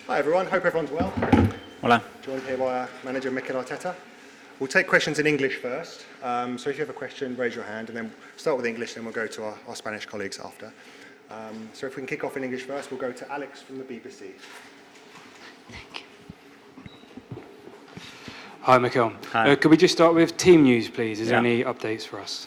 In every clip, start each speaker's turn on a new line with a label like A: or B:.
A: Hi everyone, hope everyone's well.
B: Hola.
A: Joined here by our manager Mikel Arteta. We'll take questions in English first. So if you have a question, raise your hand and then start with English, then we'll go to our Spanish colleagues after. So if we can kick off in English first, we'll go to Alex from the BBC.
C: Thank you.
D: Hi, Mikel.
B: Hi.
D: Could we just start with team news, please? Is there
B: Yeah.
D: any updates for us?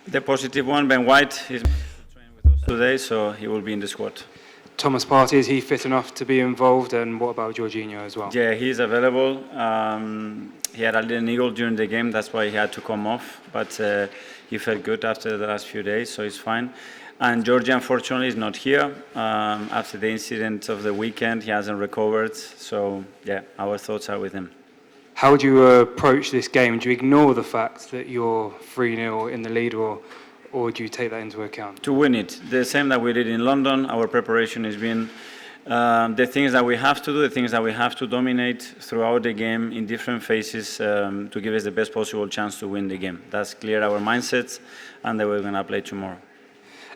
B: The positive one, Ben White, is training with us today, so he will be in the squad.
D: Thomas Partey, is he fit enough to be involved? And what about Jorginho as well?
B: Yeah, he's available. He had a little niggle during the game, that's why he had to come off. But he felt good after the last few days, so he's fine. And Georgie, unfortunately, is not here. After the incident of the weekend, he hasn't recovered. So, yeah, our thoughts are with him.
D: How would you approach this game? Do you ignore the fact that you're 3-0 in the lead, or do you take that into account?
B: To win it, the same that we did in London, our preparation has been the things that we have to do, the things that we have to dominate throughout the game in different phases to give us the best possible chance to win the game. That's clear our mindsets, and that we're going to play tomorrow.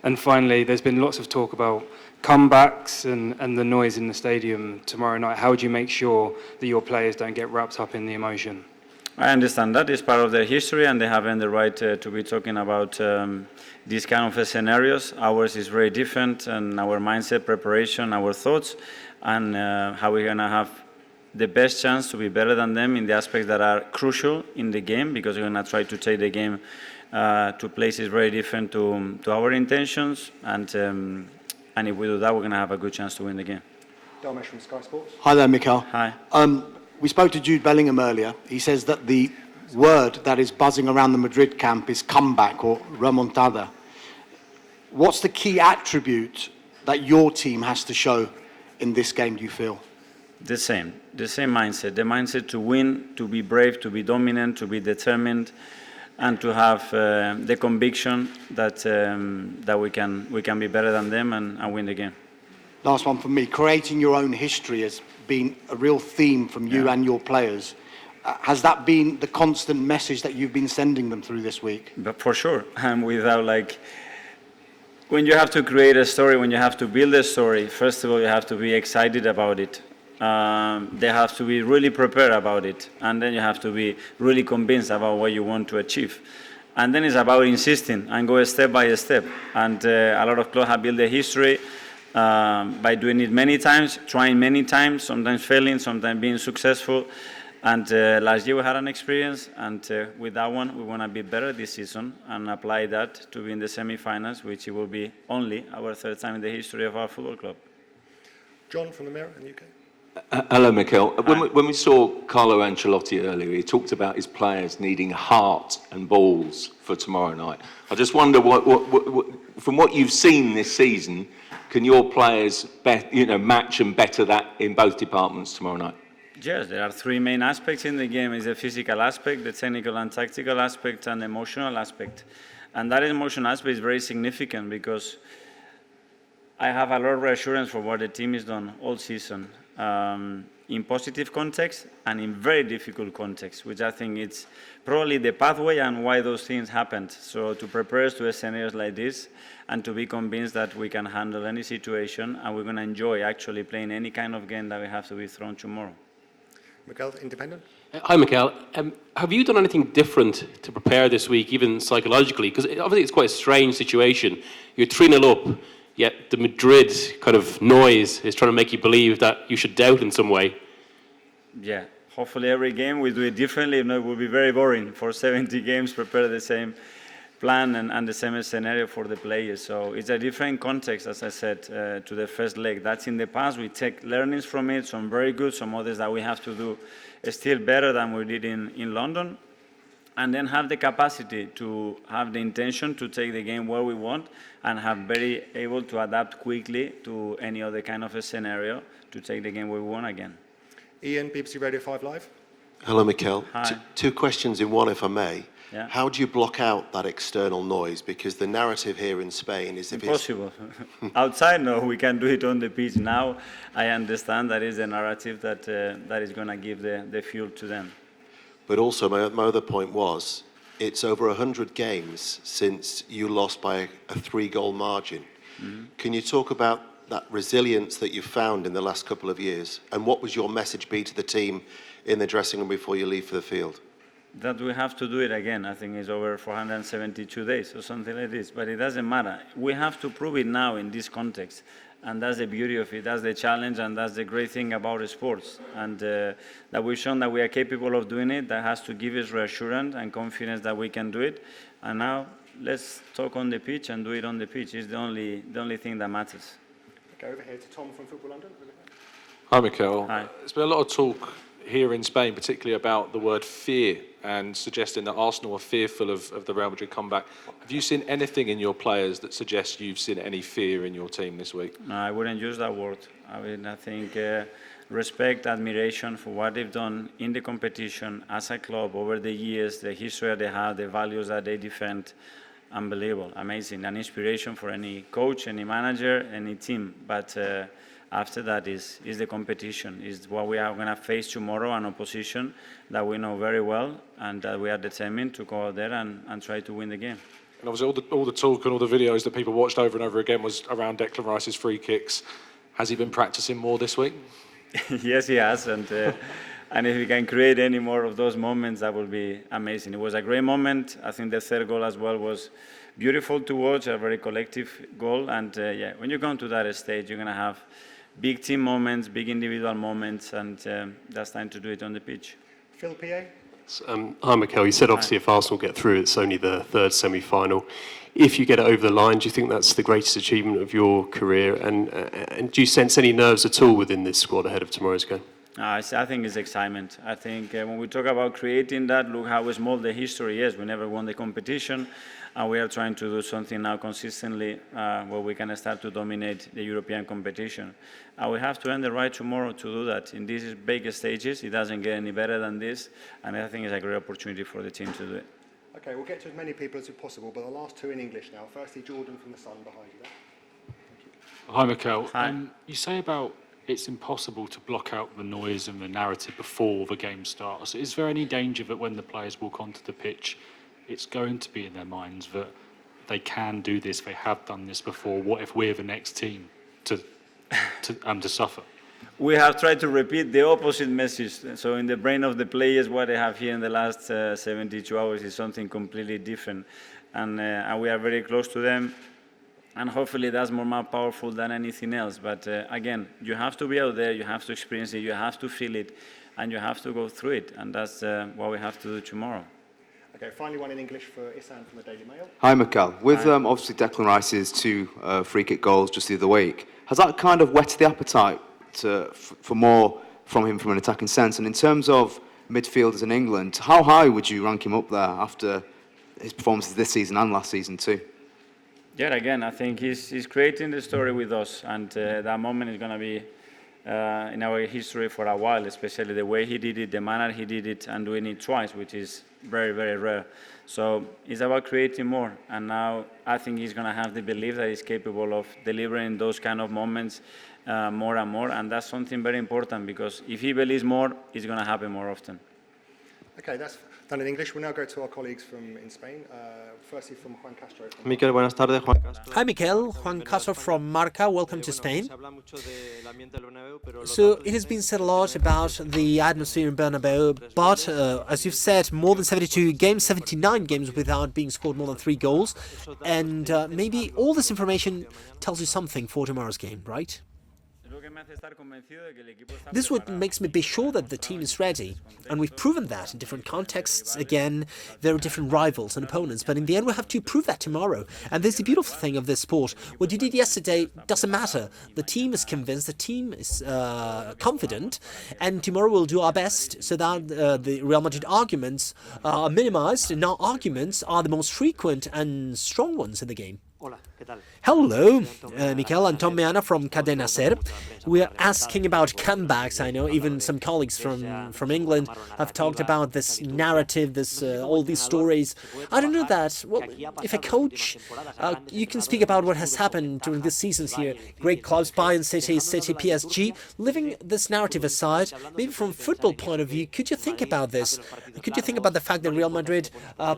D: And finally, there's been lots of talk about comebacks and the noise in the stadium tomorrow night. How would you make sure that your players don't get wrapped up in the emotion?
B: I understand that is part of their history, and they have the right to be talking about these kind of scenarios. Ours is very different, and our mindset, preparation, our thoughts, and how we're going to have the best chance to be better than them in the aspects that are crucial in the game, because we're going to try to take the game to places very different to our intentions, and if we do that, we're going to have a good chance to win the game.
A: Dalmesh from Sky Sports.
E: Hi there, Mikel.
B: Hi.
E: We spoke to Jude Bellingham earlier. He says that the word that is buzzing around the Madrid camp is comeback or remontada. What's the key attribute that your team has to show in this game, do you feel?
B: The same mindset. The mindset to win, to be brave, to be dominant, to be determined, and to have the conviction that we can be better than them and win the game.
E: Last one from me. Creating your own history has been a real theme from you and your players. Has that been the constant message that you've been sending them through this week?
B: But for sure, and without when you have to create a story, when you have to build a story, first of all, you have to be excited about it. They have to be really prepared about it, and then you have to be really convinced about what you want to achieve. And then it's about insisting and go step by step. And a lot of clubs have built a history by doing it many times, trying many times, sometimes failing, sometimes being successful. And last year we had an experience, and with that one we want to be better this season and apply that to be in the semi-finals, which it will be only our third time in the history of our football club.
A: John from the Mirror in the UK.
F: Hello, Mikel. When we saw Carlo Ancelotti earlier, he talked about his players needing heart and balls for tomorrow night. I just wonder, from what you've seen this season, can your players match and better that in both departments tomorrow night?
B: Yes, there are three main aspects in the game. It's the physical aspect, the technical and tactical aspect, and the emotional aspect. And that emotional aspect is very significant because I have a lot of reassurance for what the team has done all season. In positive context and in very difficult context, which I think it's probably the pathway and why those things happened. So to prepare us to scenarios like this and to be convinced that we can handle any situation and we're going to enjoy actually playing any kind of game that we have to be thrown tomorrow.
A: Mikel, Independent.
G: Hi, Mikel. Have you done anything different to prepare this week, even psychologically? Because obviously it's quite a strange situation. You're 3-0 up, yet the Madrid kind of noise is trying to make you believe that you should doubt in some way.
B: Yeah, hopefully every game we do it differently. If not, it will be very boring for 70 games, prepare the same plan and the same scenario for the players. So it's a different context, as I said, to the first leg. That's in the past. We take learnings from it, some very good, some others that we have to do still better than we did in London. And then have the capacity to have the intention to take the game where we want and have very able to adapt quickly to any other kind of a scenario to take the game where we want again.
A: Ian, BBC Radio 5 Live.
H: Hello, Mikel.
B: Hi.
H: Two questions in one, if I may.
B: Yeah.
H: How do you block out that external noise? Because the narrative here in Spain is if
B: Impossible. Outside, no, we can do it on the pitch. Now, I understand that is the narrative that is going to give the fuel to them.
H: But also, my other point was, it's over 100 games since you lost by a 3-goal margin. Mm-hmm. Can you talk about that resilience that you've found in the last couple of years? And what was your message be to the team in the dressing room before you leave for the field?
B: That we have to do it again. I think it's over 472 days or something like this, but it doesn't matter. We have to prove it now in this context, and that's the beauty of it. That's the challenge, and that's the great thing about sports. And that we've shown that we are capable of doing it. That has to give us reassurance and confidence that we can do it. And now let's talk on the pitch and do it on the pitch. It's the only thing that matters.
A: Go over here to Tom from Football London.
I: Hi, Mikel.
B: Hi.
I: There's been a lot of talk here in Spain, particularly about the word fear and suggesting that Arsenal are fearful of the Real Madrid comeback. Have you seen anything in your players that suggests you've seen any fear in your team this week?
B: No, I wouldn't use that word. I mean, I think respect, admiration for what they've done in the competition as a club over the years, the history that they have, the values that they defend. Unbelievable, amazing, an inspiration for any coach, any manager, any team. But after that is the competition, is what we are going to face tomorrow, an opposition that we know very well and that we are determined to go out there and try to win the game.
I: And obviously all the talk and all the videos that people watched over and over again was around Declan Rice's free kicks. Has he been practicing more this week?
B: Yes, he has, and if he can create any more of those moments, that will be amazing. It was a great moment. I think the third goal as well was beautiful to watch, a very collective goal, and yeah, when you come to that stage, you're going to have big team moments, big individual moments, and that's time to do it on the pitch.
A: Phil PA.
J: Hi, Mikel. You said obviously if Arsenal get through, it's only the third semi-final. If you get it over the line, do you think that's the greatest achievement of your career? And do you sense any nerves at all within this squad ahead of tomorrow's game?
B: I think it's excitement. I think when we talk about creating that, look how small the history is. We never won the competition, and we are trying to do something now consistently where we can start to dominate the European competition. We have to earn the right tomorrow to do that. In these big stages, it doesn't get any better than this, and I think it's a great opportunity for the team to do it.
A: Okay, we'll get to as many people as possible, but the last two in English now. Firstly, Jordan from the Sun behind you there.
K: Hi, Mikel.
B: Hi.
K: You say about it's impossible to block out the noise and the narrative before the game starts. Is there any danger that when the players walk onto the pitch, it's going to be in their minds that they can do this, they have done this before? What if we're the next team to suffer?
B: We have tried to repeat the opposite message. So in the brain of the players, what they have here in the last 72 hours is something completely different. And we are very close to them. And hopefully that's more powerful than anything else. But again, you have to be out there, you have to experience it, you have to feel it, and you have to go through it. And that's what we have to do tomorrow.
A: Okay, finally one in English for Isan from the Daily Mail.
L: Hi, Mikel. With obviously Declan Rice's two free kick goals just the other week, has that kind of whetted the appetite for more from him from an attacking sense? And in terms of midfielders in England, how high would you rank him up there after his performances this season and last season too?
B: Yeah, again, I think he's creating the story with us, and that moment is going to be in our history for a while, especially the way he did it, the manner he did it, and doing it twice, which is very, very rare. So it's about creating more, and now I think he's going to have the belief that he's capable of delivering those kind of moments more and more, and that's something very important, because if he believes more, it's going to happen more often.
A: Okay, that's done in English. We'll now go to our colleagues in Spain. Firstly from Juan Castro.
M: Mikel, buenas tardes. Juan Castro.
N: Hi, Mikel. Juan Castro from Marca. Welcome to Spain. So it has been said a lot about the atmosphere in Bernabeu, but as you've said, more than 72 games, 79 games without being scored more than 3 goals. And maybe all this information tells you something for tomorrow's game, right? This is what makes me be sure that the team is ready, and we've proven that in different contexts. Again, there are different rivals and opponents, but in the end we have to prove that tomorrow. And there's the beautiful thing of this sport. What you did yesterday doesn't matter. The team is convinced, the team is confident, and tomorrow we'll do our best so that the Real Madrid arguments are minimized, and our arguments are the most frequent and strong ones in the game. Hello, Mikel and Tom Meana from Cadena Ser. We are asking about comebacks. I know even some colleagues from England have talked about this narrative, all these stories. I don't know that. Well, if a coach, you can speak about what has happened during this seasons here. Great clubs, Bayern City, PSG, leaving this narrative aside, maybe from a football point of view, could you think about this? Could you think about the fact that Real Madrid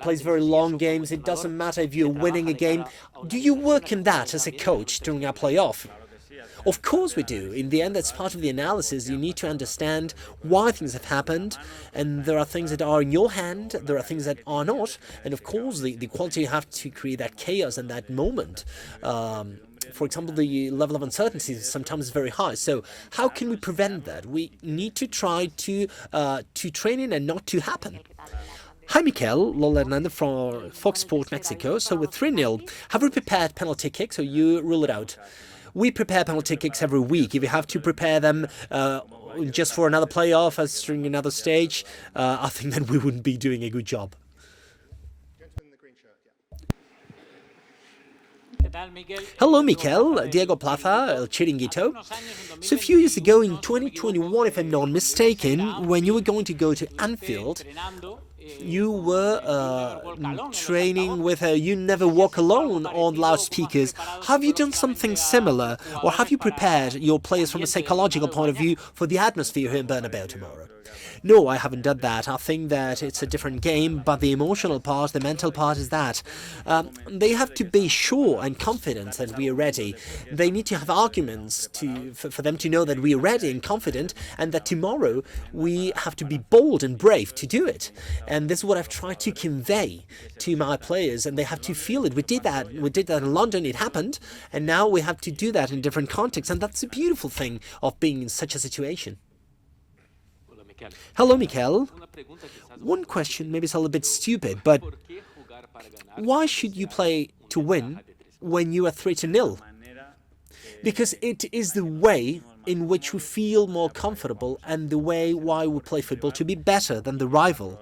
N: plays very long games? It doesn't matter if you're winning a game. Do you work in that as a coach during a playoff? Of course we do. In the end, that's part of the analysis. You need to understand why things have happened, and there are things that are in your hand, there are things that are not, and of course the quality you have to create that chaos and that moment. For example, the level of uncertainty is sometimes very high. So how can we prevent that? We need to try to train it and not to happen. Hi, Mikel. Lola Hernandez from Fox Sports Mexico. So with 3-0, have we prepared penalty kicks, or you rule it out? We prepare penalty kicks every week. If you have to prepare them just for another playoff, as during another stage, I think that we wouldn't be doing a good job. Hello, Mikel. Diego Plaza, El Chiringuito. So a few years ago, in 2021, if I'm not mistaken, when you were going to go to Anfield, you were training with a You Never Walk Alone on loudspeakers. Have you done something similar, or have you prepared your players from a psychological point of view for the atmosphere here in Bernabeu tomorrow? No, I haven't done that. I think that it's a different game, but the emotional part, the mental part is that. They have to be sure and confident that we are ready. They need to have arguments for them to know that we are ready and confident, and that tomorrow we have to be bold and brave to do it. And this is what I've tried to convey to my players, and they have to feel it. We did that in London, it happened, and now we have to do that in different contexts, and that's the beautiful thing of being in such a situation. Hello, Mikel. One question, maybe it's a little bit stupid, but why should you play to win when you are 3-0? Because it is the way in which we feel more comfortable, and the way why we play football to be better than the rival.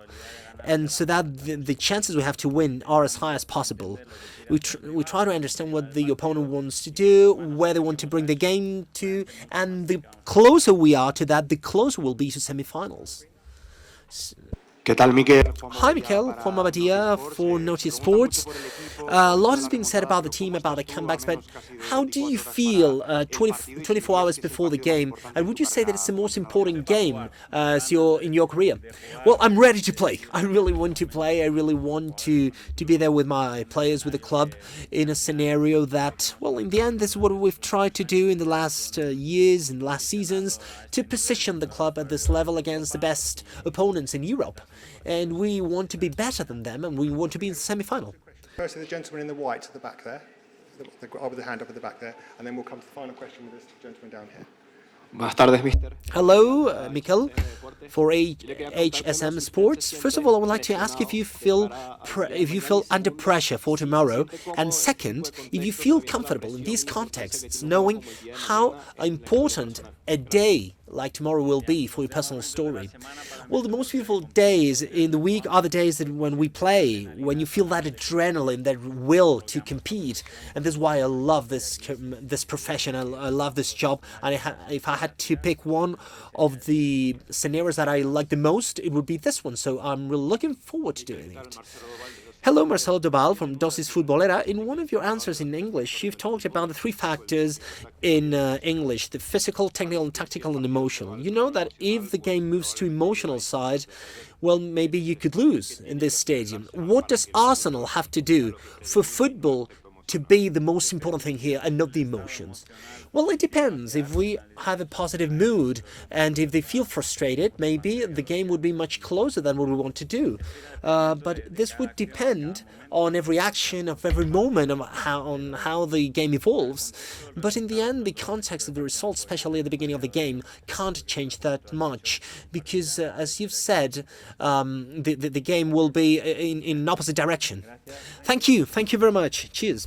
N: And so that the chances we have to win are as high as possible. We try to understand what the opponent wants to do, where they want to bring the game to, and the closer we are to that, the closer we'll be to semi-finals. Hi, Mikel. Juan Mabadia for Notice Sports. A lot has been said about the team, about the comebacks, but how do you feel 24 hours before the game? And would you say that it's the most important game in your career? Well, I'm ready to play. I really want to play. I really want to be there with my players, with the club, in a scenario that, well, in the end, this is what we've tried to do in the last years, in the last seasons, to position the club at this level against the best opponents in Europe. And we want to be better than them, and we want to be in the semi-final.
A: First, the gentleman in the white at the back there, with the hand up at the back there, and then we'll come to the final question with this gentleman down here.
N: Hello, Mikel, for HSM Sports. First of all, I would like to ask if you feel under pressure for tomorrow, and second, if you feel comfortable in these contexts, knowing how important a day like tomorrow will be for your personal story. Well, the most beautiful days in the week are the days that when we play, when you feel that adrenaline, that will to compete. And this is why I love this profession. I love this job. And if I had to pick one of the scenarios that I like the most, it would be this one. So I'm really looking forward to doing it. Hello, Marcelo Dobal from Dosis Futbolera. In one of your answers in English, you've talked about the three factors in English: the physical, technical, and tactical, and emotional. You know that if the game moves to emotional side, well, maybe you could lose in this stadium. What does Arsenal have to do for football to be the most important thing here and not the emotions? Well, it depends. If we have a positive mood and if they feel frustrated, maybe the game would be much closer than what we want to do. But this would depend on every action of every moment on how the game evolves. But in the end, the context of the results, especially at the beginning of the game, can't change that much because, as you've said, the game will be in opposite direction. Thank you very much. Cheers.